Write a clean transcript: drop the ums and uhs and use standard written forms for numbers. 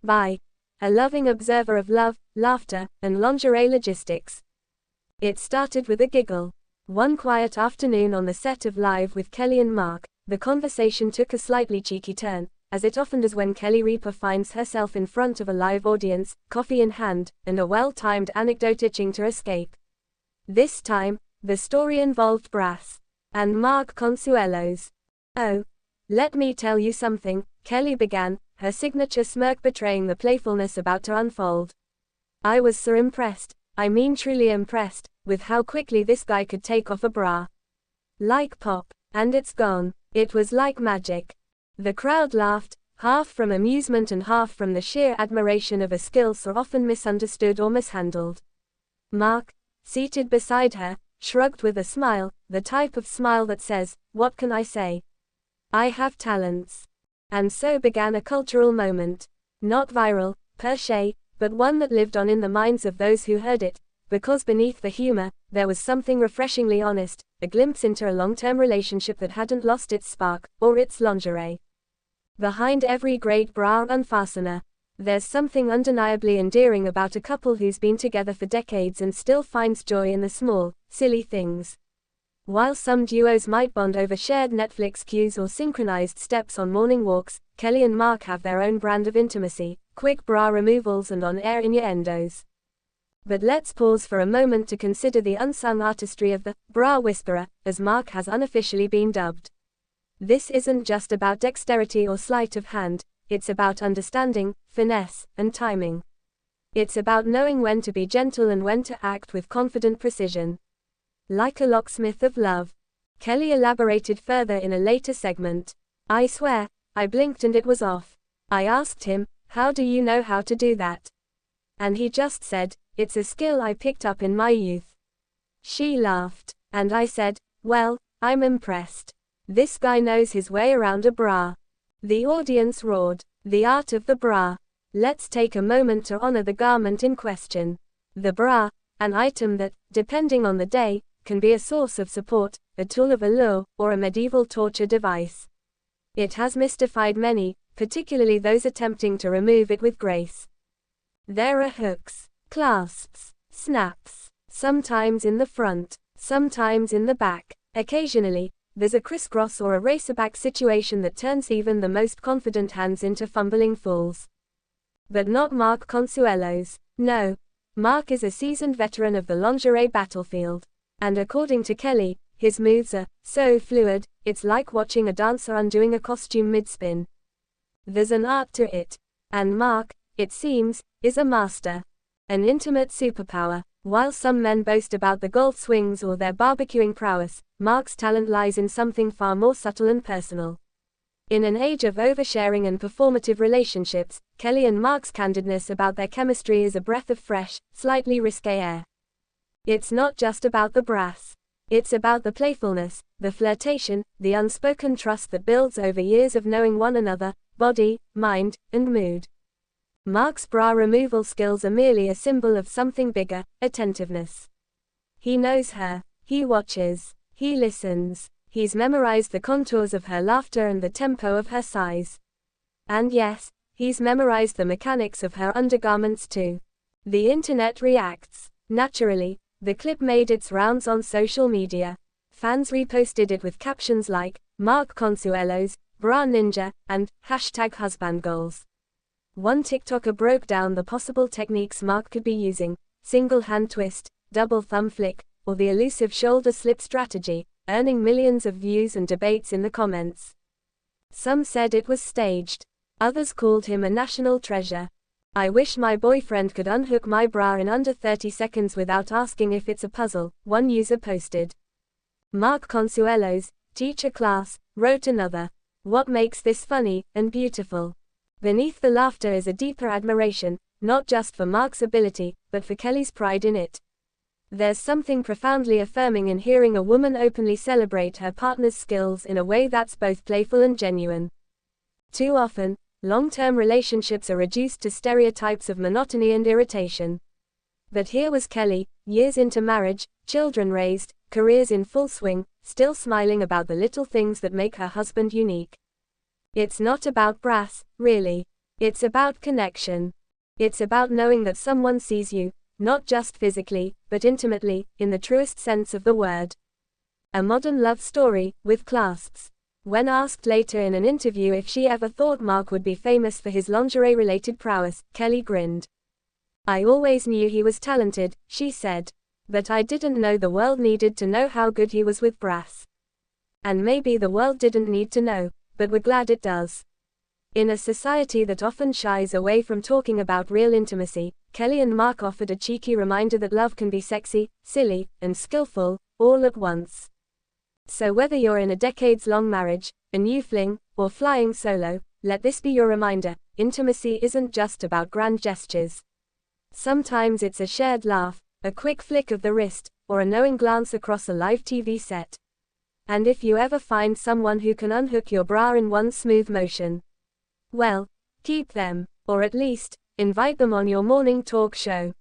by a loving observer of love, laughter, and lingerie logistics. It started with a giggle. One quiet afternoon on the set of Live with Kelly and Mark, the conversation took a slightly cheeky turn, as it often does when Kelly Ripa finds herself in front of a live audience, coffee in hand, and a well-timed anecdote itching to escape. This time, the story involved brass and Mark Consuelos. "Oh, let me tell you something," Kelly began, her signature smirk betraying the playfulness about to unfold. "I was so impressed, I mean truly impressed, with how quickly this guy could take off a bra. Like pop, and it's gone. It was like magic." The crowd laughed, half from amusement and half from the sheer admiration of a skill so often misunderstood or mishandled. Mark, seated beside her, shrugged with a smile, the type of smile that says, "What can I say? I have talents." And so began a cultural moment. Not viral, per se, but one that lived on in the minds of those who heard it, because beneath the humor, there was something refreshingly honest, a glimpse into a long-term relationship that hadn't lost its spark, or its lingerie. Behind every great bra unfastener, there's something undeniably endearing about a couple who's been together for decades and still finds joy in the small, silly things. While some duos might bond over shared Netflix queues or synchronized steps on morning walks, Kelly and Mark have their own brand of intimacy, quick bra removals and on-air innuendos. But let's pause for a moment to consider the unsung artistry of the bra whisperer, as Mark has unofficially been dubbed. This isn't just about dexterity or sleight of hand, it's about understanding, finesse, and timing. It's about knowing when to be gentle and when to act with confident precision. Like a locksmith of love. Kelly elaborated further in a later segment. "I swear, I blinked and it was off. I asked him, 'How do you know how to do that?' And he just said, 'It's a skill I picked up in my youth.'" She laughed. And I said, "Well, I'm impressed. This guy knows his way around a bra." The audience roared. The art of the bra. Let's take a moment to honor the garment in question. The bra, an item that, depending on the day, can be a source of support, a tool of allure, or a medieval torture device. It has mystified many, particularly those attempting to remove it with grace. There are hooks, clasps, snaps, sometimes in the front, sometimes in the back. Occasionally, there's a crisscross or a racerback situation that turns even the most confident hands into fumbling fools. But not Mark Consuelos. No. Mark is a seasoned veteran of the lingerie battlefield. And according to Kelly, his moves are so fluid, it's like watching a dancer undoing a costume mid-spin. There's an art to it. And Mark, it seems, is a master. An intimate superpower. While some men boast about the golf swings or their barbecuing prowess, Mark's talent lies in something far more subtle and personal. In an age of oversharing and performative relationships, Kelly and Mark's candidness about their chemistry is a breath of fresh, slightly risque air. It's not just about the brass. It's about the playfulness, the flirtation, the unspoken trust that builds over years of knowing one another, body, mind, and mood. Mark's bra removal skills are merely a symbol of something bigger, attentiveness. He knows her. He watches. He listens. He's memorized the contours of her laughter and the tempo of her sighs. And yes, he's memorized the mechanics of her undergarments too. The internet reacts. Naturally, the clip made its rounds on social media. Fans reposted it with captions like, "Mark Consuelos, Bra Ninja," and #husbandgoals. One TikToker broke down the possible techniques Mark could be using: single hand twist, double thumb flick, or the elusive shoulder slip strategy, earning millions of views and debates in the comments. Some said it was staged. Others called him a national treasure. "I wish my boyfriend could unhook my bra in under 30 seconds without asking if it's a puzzle," one user posted. "Mark Consuelos, teach a class," wrote another. "What makes this funny and beautiful?" Beneath the laughter is a deeper admiration, not just for Mark's ability, but for Kelly's pride in it. There's something profoundly affirming in hearing a woman openly celebrate her partner's skills in a way that's both playful and genuine. Too often, long-term relationships are reduced to stereotypes of monotony and irritation. But here was Kelly, years into marriage, children raised, careers in full swing, still smiling about the little things that make her husband unique. It's not about brass, really. It's about connection. It's about knowing that someone sees you, not just physically, but intimately, in the truest sense of the word. A modern love story, with clasps. When asked later in an interview if she ever thought Mark would be famous for his lingerie-related prowess, Kelly grinned. "I always knew he was talented," she said. "But I didn't know the world needed to know how good he was with brass. And maybe the world didn't need to know, but we're glad it does." In a society that often shies away from talking about real intimacy, Kelly and Mark offered a cheeky reminder that love can be sexy, silly, and skillful, all at once. So whether you're in a decades-long marriage, a new fling, or flying solo, let this be your reminder: intimacy isn't just about grand gestures. Sometimes it's a shared laugh, a quick flick of the wrist, or a knowing glance across a live TV set. And if you ever find someone who can unhook your bra in one smooth motion, well, keep them, or at least, invite them on your morning talk show.